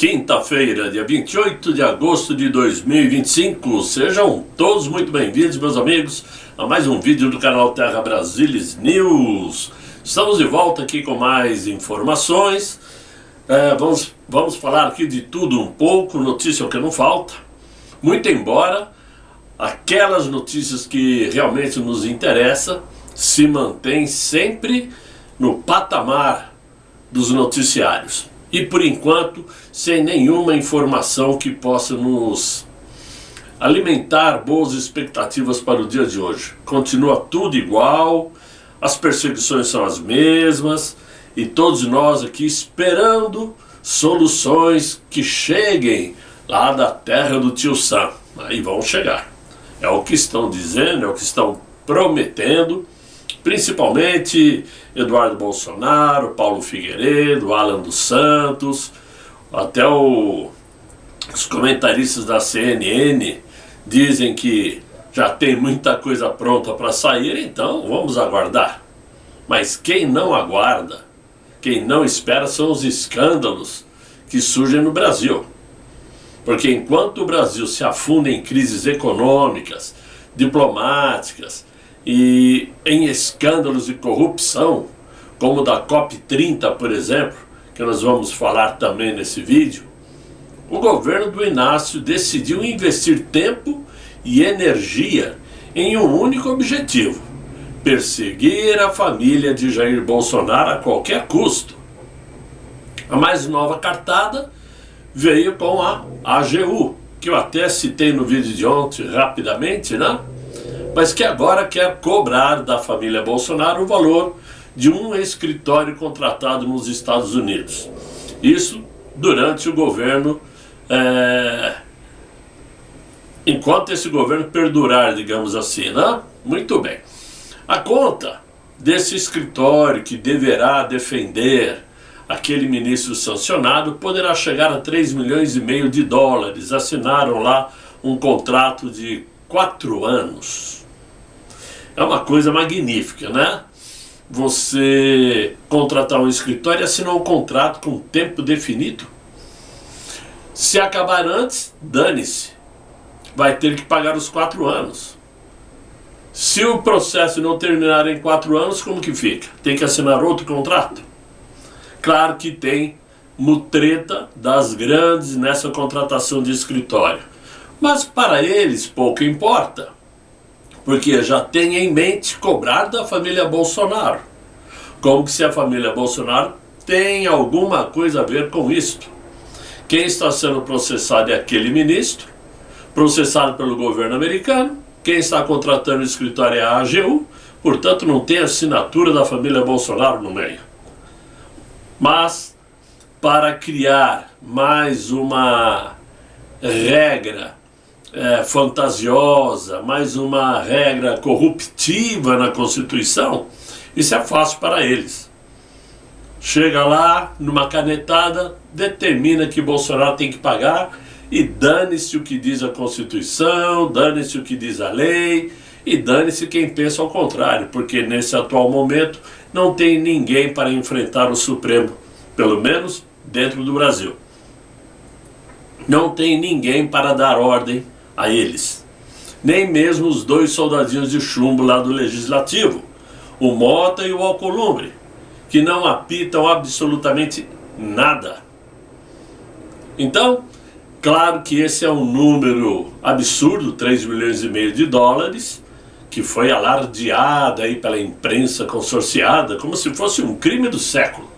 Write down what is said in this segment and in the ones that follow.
Quinta-feira, dia 28 de agosto de 2025. Sejam todos muito bem-vindos, meus amigos, a mais um vídeo do canal Terra Brasilis News. Estamos de volta aqui com mais informações. Vamos falar aqui de tudo um pouco, notícia que não falta. Muito embora aquelas notícias que realmente nos interessam se mantêm sempre no patamar dos noticiários. E por enquanto, sem nenhuma informação que possa nos alimentar boas expectativas para o dia de hoje. Continua tudo igual, as perseguições são as mesmas, e todos nós aqui esperando soluções que cheguem lá da terra do tio Sam. Aí vão chegar. É o que estão dizendo, é o que estão prometendo. Principalmente Eduardo Bolsonaro, Paulo Figueiredo, Alan dos Santos, até os comentaristas da CNN dizem que já tem muita coisa pronta para sair, então vamos aguardar. Mas quem não aguarda, quem não espera são os escândalos que surgem no Brasil. Porque enquanto o Brasil se afunda em crises econômicas, diplomáticas, e em escândalos de corrupção, como o da COP30, por exemplo, que nós vamos falar também nesse vídeo, o governo do Inácio decidiu investir tempo e energia em um único objetivo: perseguir a família de Jair Bolsonaro a qualquer custo. A mais nova cartada veio com a AGU, que eu até citei no vídeo de ontem rapidamente, né? Mas que agora quer cobrar da família Bolsonaro o valor de um escritório contratado nos Estados Unidos. Isso durante o governo, enquanto esse governo perdurar, digamos assim, né? Muito bem. A conta desse escritório que deverá defender aquele ministro sancionado poderá chegar a 3,5 milhões de dólares. Assinaram lá um contrato de 4 anos. É uma coisa magnífica, né? Você contratar um escritório e assinar um contrato com tempo definido. Se acabar antes, dane-se. Vai ter que pagar os 4 anos. Se o processo não terminar em 4 anos, como que fica? Tem que assinar outro contrato? Claro que tem mutreta das grandes nessa contratação de escritório. Mas para eles pouco importa. Porque já tem em mente cobrar da família Bolsonaro. Como que se a família Bolsonaro tem alguma coisa a ver com isto? Quem está sendo processado é aquele ministro, processado pelo governo americano. Quem está contratando o escritório é a AGU, portanto não tem assinatura da família Bolsonaro no meio. Mas, para criar mais uma regra fantasiosa, mais uma regra corruptiva na Constituição, isso é fácil para eles. Chega lá, numa canetada, determina que Bolsonaro tem que pagar e dane-se o que diz a Constituição, dane-se o que diz a lei e dane-se quem pensa ao contrário, porque nesse atual momento não tem ninguém para enfrentar o Supremo, pelo menos dentro do Brasil. Não tem ninguém para dar ordem a eles, nem mesmo os 2 soldadinhos de chumbo lá do Legislativo, o Mota e o Alcolumbre, que não apitam absolutamente nada. Então, claro que esse é um número absurdo, 3,5 milhões de dólares, que foi alardeado aí pela imprensa consorciada como se fosse um crime do século,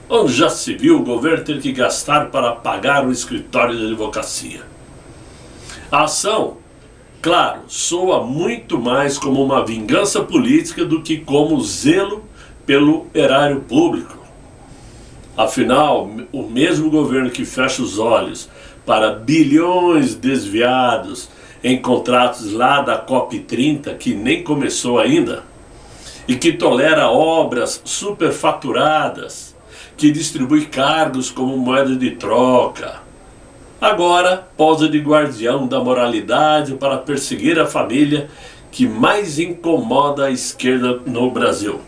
onde já se viu o governo ter que gastar para pagar o escritório de advocacia. A ação, claro, soa muito mais como uma vingança política do que como zelo pelo erário público. Afinal, o mesmo governo que fecha os olhos para bilhões desviados em contratos lá da COP30, que nem começou ainda, e que tolera obras superfaturadas, que distribui cargos como moeda de troca, agora posa de guardião da moralidade para perseguir a família que mais incomoda a esquerda no Brasil.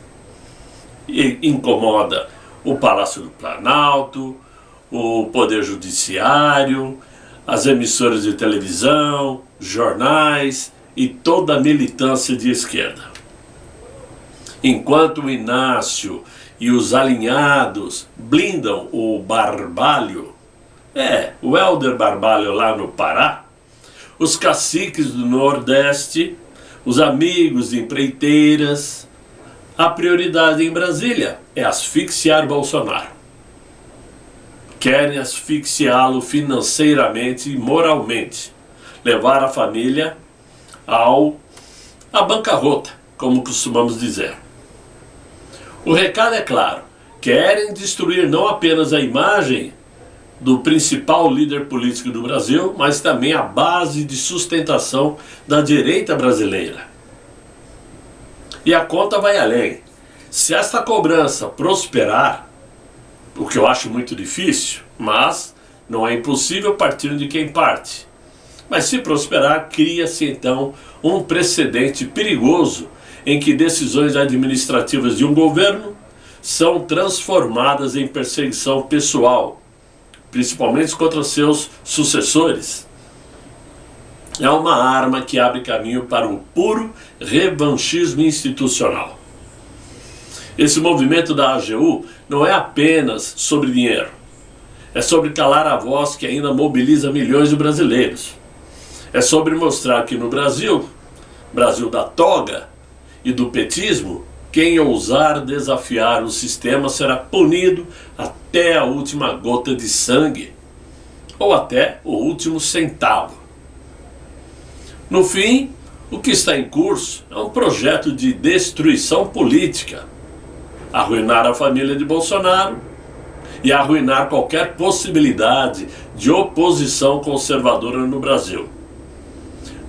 E incomoda o Palácio do Planalto, o Poder Judiciário, as emissoras de televisão, jornais e toda a militância de esquerda. Enquanto o Inácio e os alinhados blindam o Barbalho, o Helder Barbalho lá no Pará, os caciques do Nordeste, os amigos de empreiteiras, a prioridade em Brasília é asfixiar Bolsonaro. Querem asfixiá-lo financeiramente e moralmente, levar a família à bancarrota, como costumamos dizer. O recado é claro: querem destruir não apenas a imagem do principal líder político do Brasil, mas também a base de sustentação da direita brasileira. E a conta vai além. Se esta cobrança prosperar, o que eu acho muito difícil, mas não é impossível partindo de quem parte. Mas se prosperar, cria-se então um precedente perigoso em que decisões administrativas de um governo são transformadas em perseguição pessoal, principalmente contra seus sucessores. É uma arma que abre caminho para o puro revanchismo institucional. Esse movimento da AGU não é apenas sobre dinheiro. É sobre calar a voz que ainda mobiliza milhões de brasileiros. É sobre mostrar que no Brasil da toga e do petismo, quem ousar desafiar o sistema será punido até a última gota de sangue, ou até o último centavo. No fim, o que está em curso é um projeto de destruição política, arruinar a família de Bolsonaro e arruinar qualquer possibilidade de oposição conservadora no Brasil.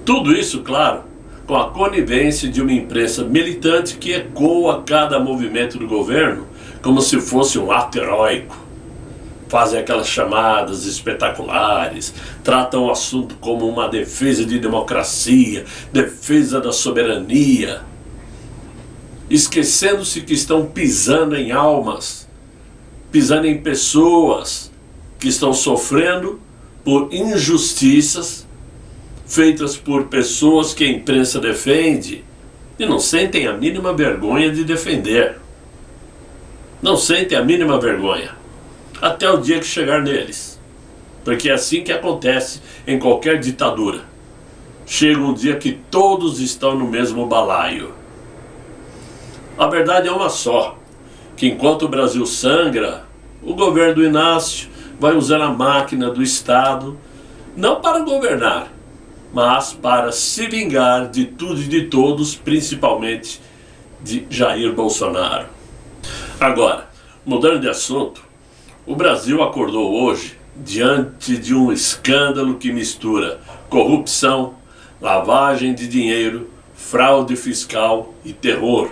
Tudo isso, claro, com a conivência de uma imprensa militante que ecoa cada movimento do governo como se fosse um ato heróico. Fazem aquelas chamadas espetaculares, tratam o assunto como uma defesa de democracia, defesa da soberania, esquecendo-se que estão pisando em almas, pisando em pessoas que estão sofrendo por injustiças feitas por pessoas que a imprensa defende e não sentem a mínima vergonha de defender. Não sentem a mínima vergonha. Até o dia que chegar neles. Porque é assim que acontece em qualquer ditadura. Chega um dia que todos estão no mesmo balaio. A verdade é uma só, que enquanto o Brasil sangra, o governo do Inácio vai usar a máquina do Estado, não para governar, mas para se vingar de tudo e de todos, principalmente de Jair Bolsonaro. Agora, mudando de assunto, o Brasil acordou hoje diante de um escândalo que mistura corrupção, lavagem de dinheiro, fraude fiscal e terror.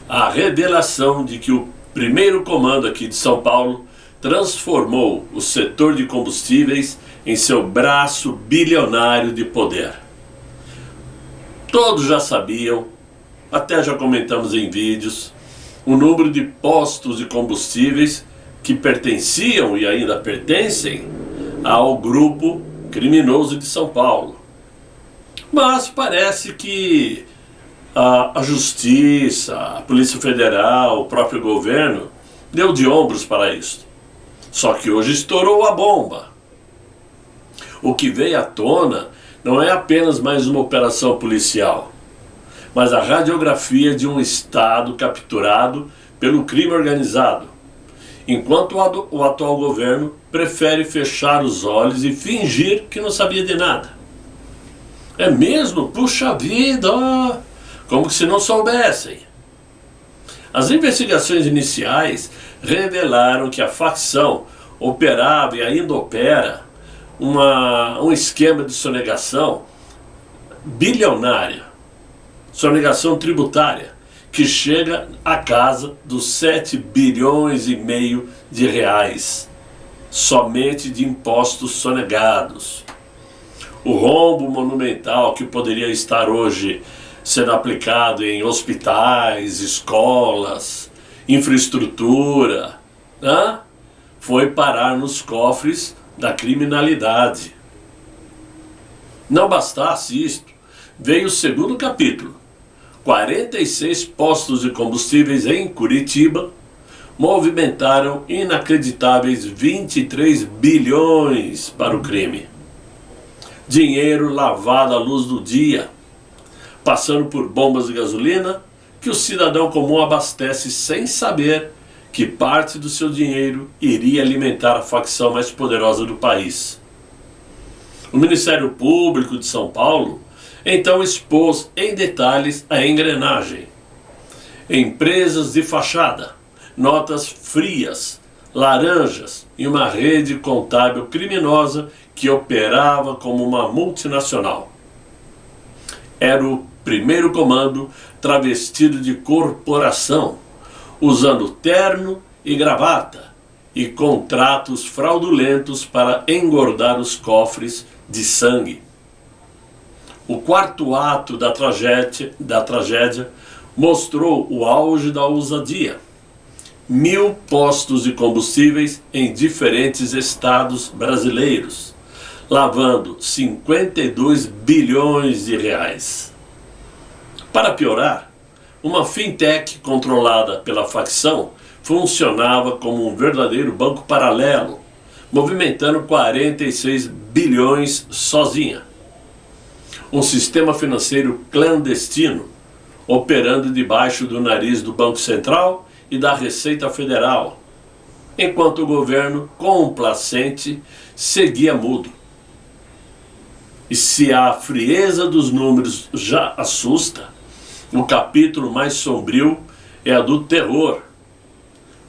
A revelação de que o primeiro comando aqui de São Paulo transformou o setor de combustíveis em seu braço bilionário de poder. Todos já sabiam, até já comentamos em vídeos, o número de postos de combustíveis que pertenciam e ainda pertencem ao grupo criminoso de São Paulo. Mas parece que a Justiça, a Polícia Federal, o próprio governo deu de ombros para isso. Só que hoje estourou a bomba. O que veio à tona não é apenas mais uma operação policial, mas a radiografia de um Estado capturado pelo crime organizado, enquanto o atual governo prefere fechar os olhos e fingir que não sabia de nada. É mesmo? Puxa vida! Como se não soubessem. As investigações iniciais revelaram que a facção operava e ainda opera um esquema de sonegação bilionária, sonegação tributária, que chega à casa dos 7 bilhões e meio de reais, somente de impostos sonegados. O rombo monumental que poderia estar hoje sendo aplicado em hospitais, escolas, infraestrutura, foi parar nos cofres da criminalidade. Não bastasse isto, veio o segundo capítulo. 46 postos de combustíveis em Curitiba movimentaram inacreditáveis 23 bilhões para o crime. Dinheiro lavado à luz do dia, passando por bombas de gasolina que o cidadão comum abastece sem saber que parte do seu dinheiro iria alimentar a facção mais poderosa do país. O Ministério Público de São Paulo então expôs em detalhes a engrenagem. Empresas de fachada, notas frias, laranjas e uma rede contábil criminosa que operava como uma multinacional. Era o primeiro comando travestido de corporação, usando terno e gravata e contratos fraudulentos para engordar os cofres de sangue. O quarto ato da tragédia mostrou o auge da ousadia. 1.000 postos de combustíveis em diferentes estados brasileiros, lavando 52 bilhões de reais. Para piorar, uma fintech controlada pela facção funcionava como um verdadeiro banco paralelo, movimentando 46 bilhões sozinha. Um sistema financeiro clandestino, operando debaixo do nariz do Banco Central e da Receita Federal, enquanto o governo complacente seguia mudo. E se a frieza dos números já assusta, o capítulo mais sombrio é a do terror.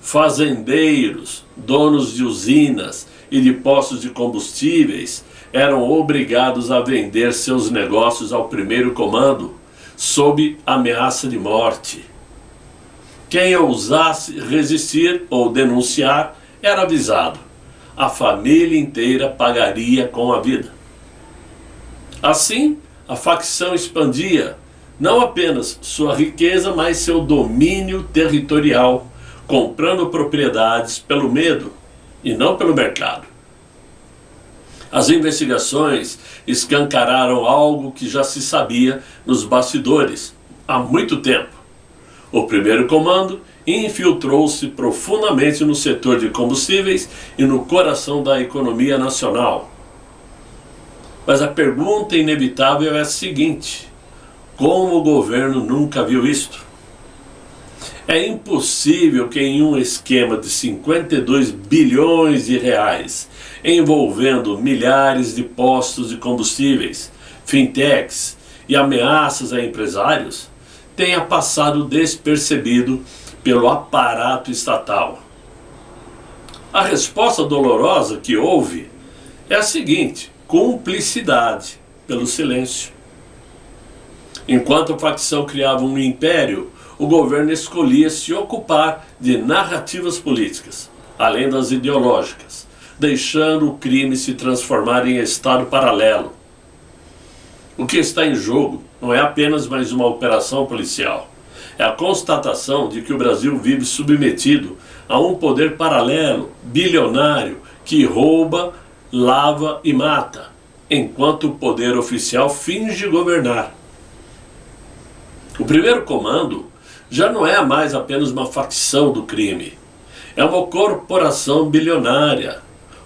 Fazendeiros, donos de usinas e de postos de combustíveis eram obrigados a vender seus negócios ao primeiro comando, sob ameaça de morte. Quem ousasse resistir ou denunciar era avisado. A família inteira pagaria com a vida. Assim, a facção expandia não apenas sua riqueza, mas seu domínio territorial, comprando propriedades pelo medo e não pelo mercado. As investigações escancararam algo que já se sabia nos bastidores há muito tempo. O primeiro comando infiltrou-se profundamente no setor de combustíveis e no coração da economia nacional. Mas a pergunta inevitável é a seguinte: como o governo nunca viu isto? É impossível que em um esquema de 52 bilhões de reais, envolvendo milhares de postos de combustíveis, fintechs e ameaças a empresários, tenha passado despercebido pelo aparato estatal. A resposta dolorosa que houve é a seguinte: cumplicidade pelo silêncio. Enquanto a facção criava um império, o governo escolhia se ocupar de narrativas políticas, além das ideológicas, deixando o crime se transformar em estado paralelo. O que está em jogo não é apenas mais uma operação policial. É a constatação de que o Brasil vive submetido a um poder paralelo, bilionário, que rouba, lava e mata, enquanto o poder oficial finge governar. O primeiro comando já não é mais apenas uma facção do crime. É uma corporação bilionária,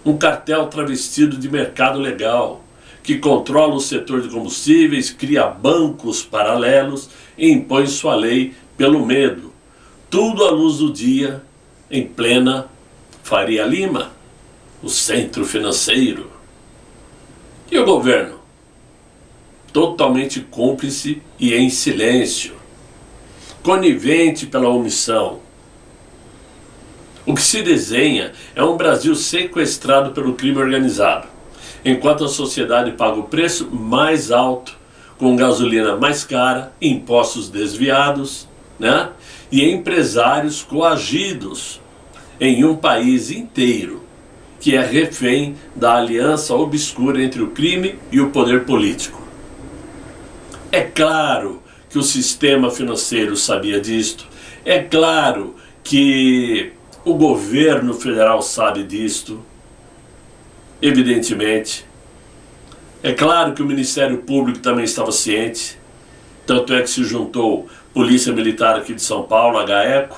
um cartel travestido de mercado legal, que controla o setor de combustíveis, cria bancos paralelos e impõe sua lei pelo medo. Tudo à luz do dia, em plena Faria Lima, o centro financeiro. E o governo? Totalmente cúmplice e em silêncio, conivente pela omissão. O que se desenha é um Brasil sequestrado pelo crime organizado, enquanto a sociedade paga o preço mais alto, com gasolina mais cara, impostos desviados, e empresários coagidos em um país inteiro que é refém da aliança obscura entre o crime e o poder político. É claro que o sistema financeiro sabia disto, é claro que O governo federal sabe disto, evidentemente. É claro que o Ministério Público também estava ciente, tanto é que se juntou Polícia Militar aqui de São Paulo, a GAECO,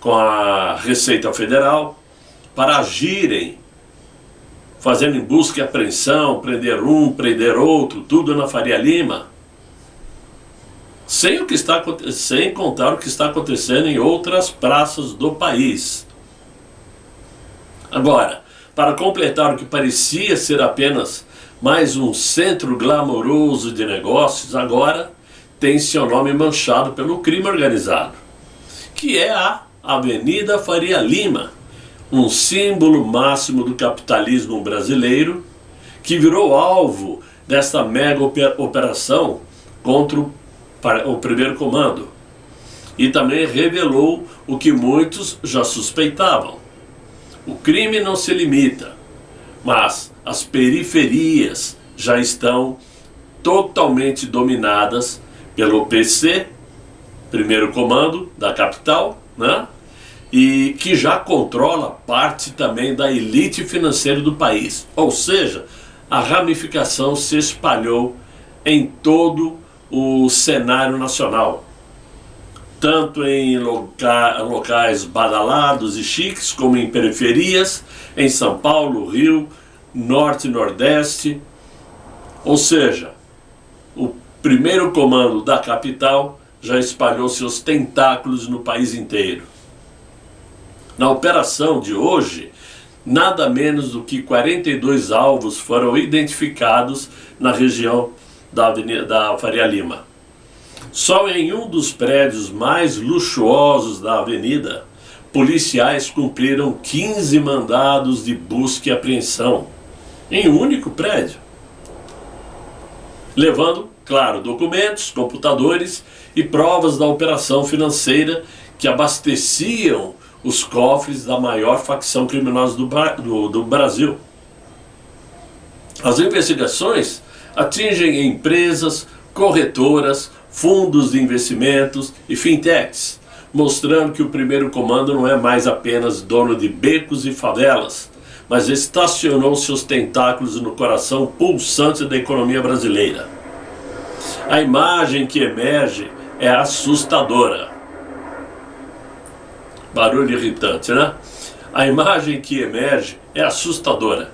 com a Receita Federal, para agirem, fazendo em busca e apreensão, prender um, prender outro, tudo na Faria Lima, sem contar o que está acontecendo em outras praças do país. Agora, para completar o que parecia ser apenas mais um centro glamouroso de negócios, agora tem seu nome manchado pelo crime organizado, que é a Avenida Faria Lima, um símbolo máximo do capitalismo brasileiro, que virou alvo desta mega operação contra o primeiro comando. E também revelou o que muitos já suspeitavam. O crime não se limita, mas as periferias já estão totalmente dominadas pelo PC, primeiro comando da capital, né? E que já controla parte também da elite financeira do país. Ou seja, a ramificação se espalhou em todo o cenário nacional, tanto em locais badalados e chiques, como em periferias, em São Paulo, Rio, Norte e Nordeste. Ou seja, o primeiro comando da capital já espalhou seus tentáculos no país inteiro. Na operação de hoje, nada menos do que 42 alvos foram identificados na região da Faria Lima. Só em um dos prédios mais luxuosos da avenida, policiais cumpriram 15 mandados de busca e apreensão, em um único prédio, levando, claro, documentos, computadores e provas da operação financeira que abasteciam os cofres da maior facção criminosa do Brasil. As investigações atingem empresas, corretoras, fundos de investimentos e fintechs, mostrando que o primeiro comando não é mais apenas dono de becos e favelas, mas estacionou seus tentáculos no coração pulsante da economia brasileira. A imagem que emerge é assustadora. Barulho irritante, né? A imagem que emerge é assustadora.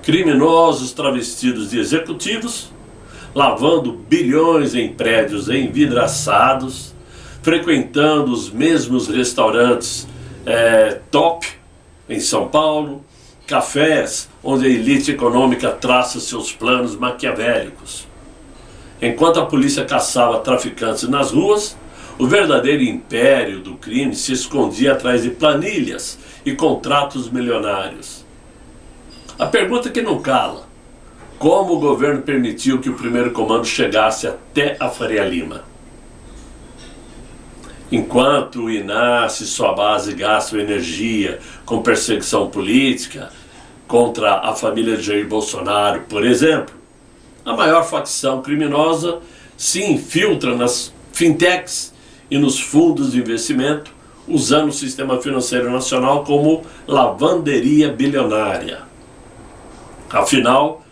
Criminosos travestidos de executivos, lavando bilhões em prédios envidraçados, frequentando os mesmos restaurantes top em São Paulo, cafés onde a elite econômica traça seus planos maquiavélicos. Enquanto a polícia caçava traficantes nas ruas, o verdadeiro império do crime se escondia atrás de planilhas e contratos milionários. A pergunta que não cala: como o governo permitiu que o primeiro comando chegasse até a Faria Lima? Enquanto o Inácio e sua base gastam energia com perseguição política contra a família de Jair Bolsonaro, por exemplo, a maior facção criminosa se infiltra nas fintechs e nos fundos de investimento, usando o sistema financeiro nacional como lavanderia bilionária. Afinal,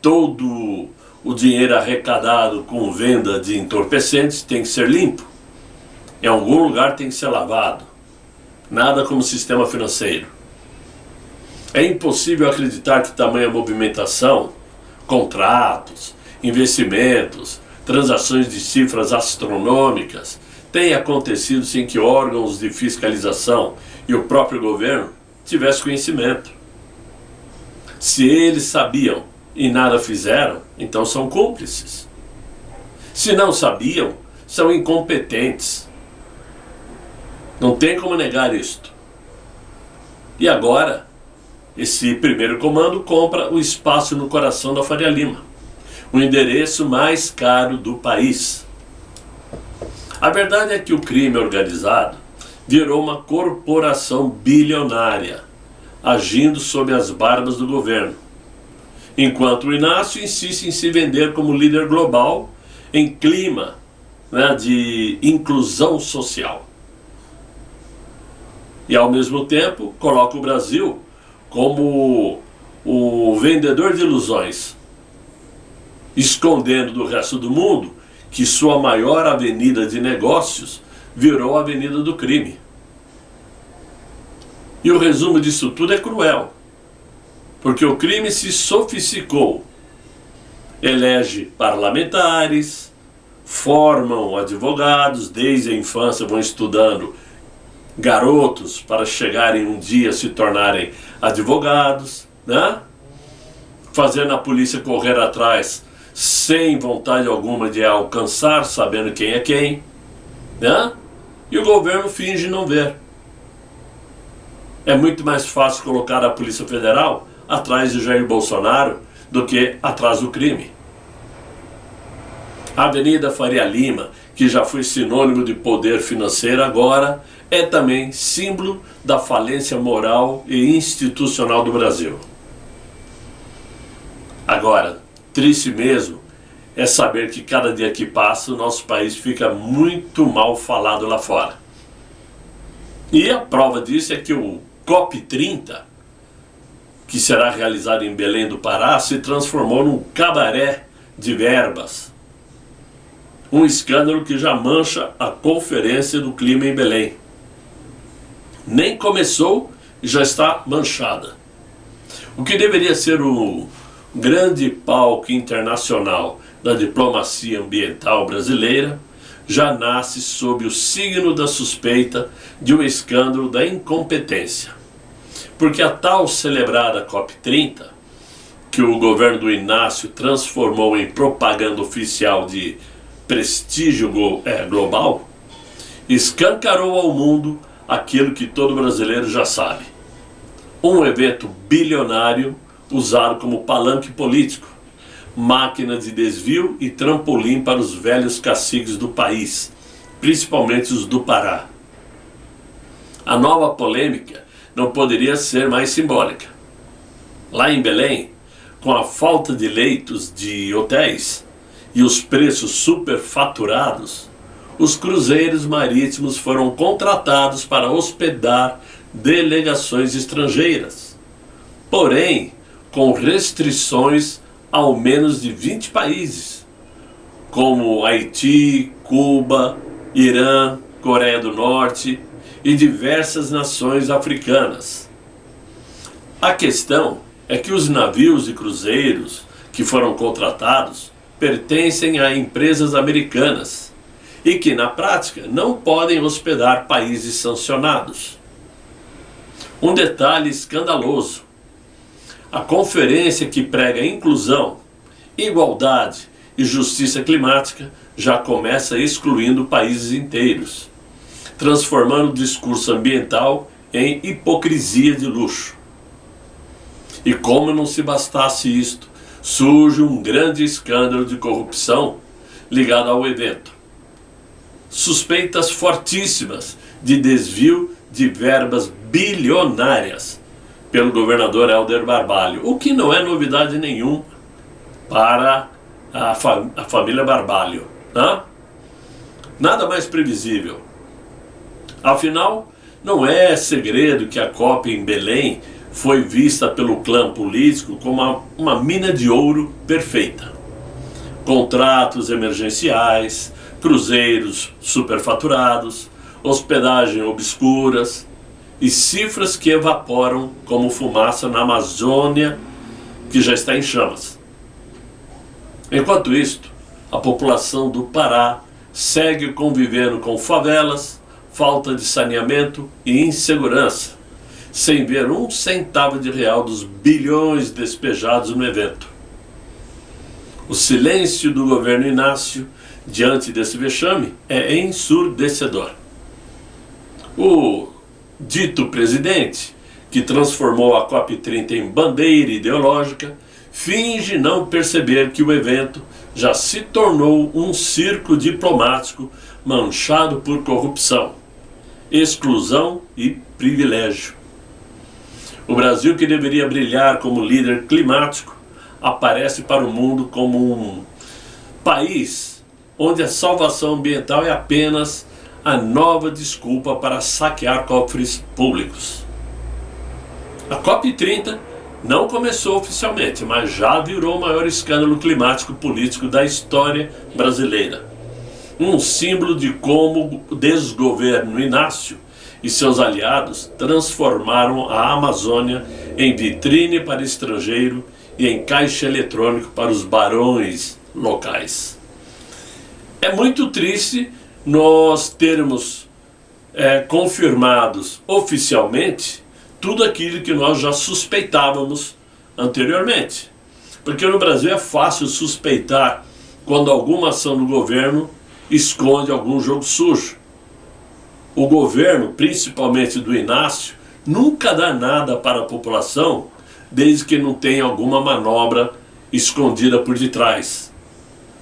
todo o dinheiro arrecadado com venda de entorpecentes tem que ser limpo. Em algum lugar tem que ser lavado. Nada como sistema financeiro. É impossível acreditar que tamanha movimentação, contratos, investimentos, transações de cifras astronômicas tenha acontecido sem que órgãos de fiscalização e o próprio governo tivessem conhecimento. Se eles sabiam e nada fizeram, então são cúmplices. Se não sabiam, são incompetentes. Não tem como negar isto. E agora, esse primeiro comando compra o espaço no coração da Faria Lima, o endereço mais caro do país. A verdade é que o crime organizado virou uma corporação bilionária, agindo sob as barbas do governo, enquanto o Inácio insiste em se vender como líder global em clima de inclusão social. e ao mesmo tempo coloca o Brasil como o vendedor de ilusões, escondendo do resto do mundo que sua maior avenida de negócios virou a avenida do crime. E o resumo disso tudo é cruel, porque o crime se sofisticou, elege parlamentares, formam advogados, desde a infância vão estudando garotos para chegarem um dia a se tornarem advogados, né? Fazendo a polícia correr atrás sem vontade alguma de alcançar, sabendo quem é quem, né? E o governo finge não ver. É muito mais fácil colocar a Polícia Federal atrás de Jair Bolsonaro do que atrás do crime. A Avenida Faria Lima, que já foi sinônimo de poder financeiro, agora é também símbolo da falência moral e institucional do Brasil. Agora, triste mesmo é saber que cada dia que passa o nosso país fica muito mal falado lá fora. E a prova disso é que o COP30, que será realizado em Belém do Pará, se transformou num cabaré de verbas. Um escândalo que já mancha a Conferência do Clima em Belém. Nem começou e já está manchada. O que deveria ser o grande palco internacional da diplomacia ambiental brasileira já nasce sob o signo da suspeita de um escândalo da incompetência. Porque a tal celebrada COP30, que o governo do Inácio transformou em propaganda oficial de prestígio global, escancarou ao mundo aquilo que todo brasileiro já sabe. Um evento bilionário usado como palanque político, máquina de desvio e trampolim para os velhos caciques do país, principalmente os do Pará. A nova polêmica não poderia ser mais simbólica. Lá em Belém, com a falta de leitos de hotéis e os preços superfaturados, os cruzeiros marítimos foram contratados para hospedar delegações estrangeiras, porém com restrições ao menos de 20 países, como Haiti, Cuba, Irã, Coreia do Norte e diversas nações africanas. A questão é que os navios e cruzeiros que foram contratados pertencem a empresas americanas e que, na prática, não podem hospedar países sancionados. Um detalhe escandaloso: a conferência que prega inclusão, igualdade e justiça climática já começa excluindo países inteiros, transformando o discurso ambiental em hipocrisia de luxo. E como não se bastasse isto, surge um grande escândalo de corrupção ligado ao evento. Suspeitas fortíssimas de desvio de verbas bilionárias pelo governador Helder Barbalho, o que não é novidade nenhuma para a família Barbalho, né? Nada mais previsível. Afinal, não é segredo que a COP em Belém foi vista pelo clã político como uma mina de ouro perfeita. Contratos emergenciais, cruzeiros superfaturados, hospedagem obscuras e cifras que evaporam como fumaça na Amazônia, que já está em chamas. Enquanto isto, a população do Pará segue convivendo com favelas, falta de saneamento e insegurança, sem ver um centavo de real dos bilhões despejados no evento. O silêncio do governo Inácio diante desse vexame é ensurdecedor. O dito presidente, que transformou a COP30 em bandeira ideológica, finge não perceber que o evento já se tornou um circo diplomático manchado por corrupção, exclusão e privilégio. O Brasil, que deveria brilhar como líder climático, aparece para o mundo como um país onde a salvação ambiental é apenas a nova desculpa para saquear cofres públicos. A COP30 não começou oficialmente, mas já virou o maior escândalo climático político da história brasileira. Um símbolo de como o desgoverno Inácio e seus aliados transformaram a Amazônia em vitrine para estrangeiro e em caixa eletrônico para os barões locais. É muito triste nós termos confirmados oficialmente tudo aquilo que nós já suspeitávamos anteriormente. Porque no Brasil é fácil suspeitar quando alguma ação do governo esconde algum jogo sujo. O governo, principalmente do Inácio, nunca dá nada para a população desde que não tenha alguma manobra escondida por detrás.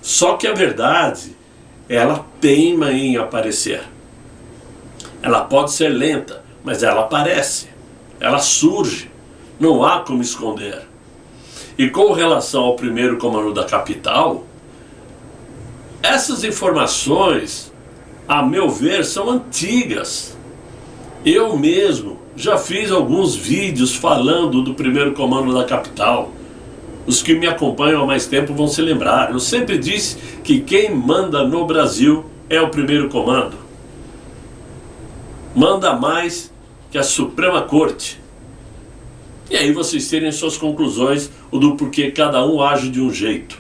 Só que a verdade, ela teima em aparecer. Ela pode ser lenta, mas ela aparece. Ela surge. Não há como esconder. E com relação ao primeiro comando da capital, essas informações, a meu ver, são antigas. Eu mesmo já fiz alguns vídeos falando do primeiro comando da capital. Os que me acompanham há mais tempo vão se lembrar. Eu sempre disse que quem manda no Brasil é o primeiro comando. Manda mais que a Suprema Corte. E aí vocês terem suas conclusões do porquê cada um age de um jeito,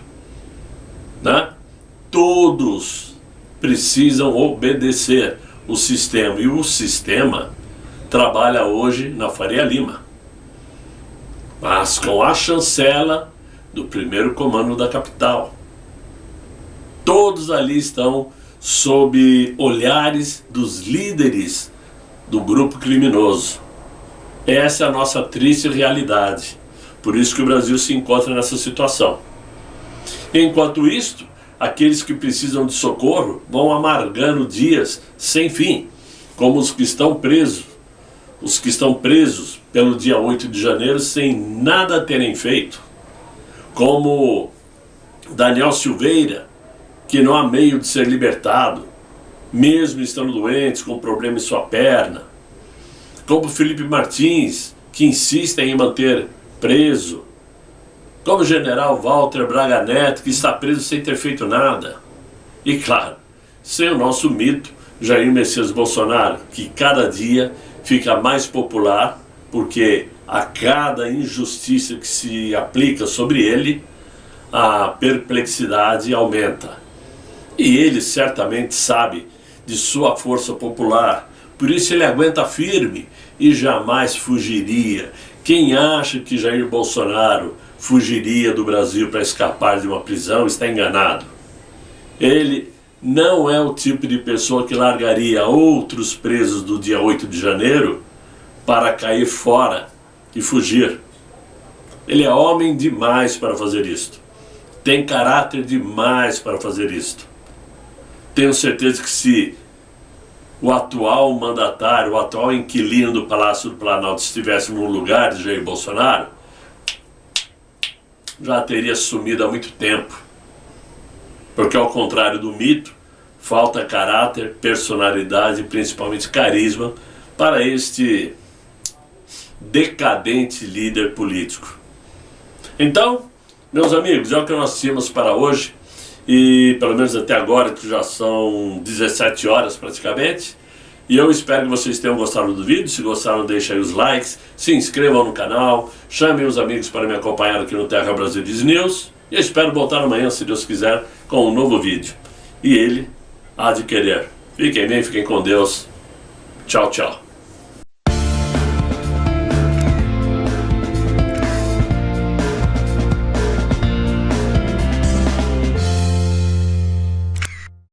né? Todos precisam obedecer o sistema, e o sistema trabalha hoje na Faria Lima, mas com a chancela do primeiro comando da capital. Todos ali estão sob olhares dos líderes do grupo criminoso. Essa é a nossa triste realidade. Por isso que o Brasil se encontra nessa situação. Enquanto isto, aqueles que precisam de socorro vão amargando dias sem fim, como os que estão presos. Os que estão presos pelo dia 8 de janeiro sem nada terem feito. Como Daniel Silveira, que não há meio de ser libertado, mesmo estando doentes, com problema em sua perna. Como Felipe Martins, que insistem em manter preso. Como o general Walter Braga Neto, que está preso sem ter feito nada. E claro, sem o nosso mito, Jair Messias Bolsonaro, que cada dia fica mais popular, porque a cada injustiça que se aplica sobre ele, a perplexidade aumenta. E ele certamente sabe de sua força popular, por isso ele aguenta firme e jamais fugiria. Quem acha que Jair Bolsonaro fugiria do Brasil para escapar de uma prisão está enganado. Ele não é o tipo de pessoa que largaria outros presos do dia 8 de janeiro para cair fora e fugir. Ele é homem demais para fazer isto. Tem caráter demais para fazer isto. Tenho certeza que se o atual mandatário, o atual inquilino do Palácio do Planalto estivesse no lugar de Jair Bolsonaro, já teria sumido há muito tempo. Porque ao contrário do mito, falta caráter, personalidade e principalmente carisma para este decadente líder político. Então, meus amigos, é o que nós tínhamos para hoje. E pelo menos até agora, que já são 17 horas praticamente. E eu espero que vocês tenham gostado do vídeo. Se gostaram, deixem aí os likes, se inscrevam no canal, chamem os amigos para me acompanhar aqui no Terra Brasilis News. E eu espero voltar amanhã, se Deus quiser, com um novo vídeo. E ele há de querer. Fiquem bem, fiquem com Deus. Tchau, tchau.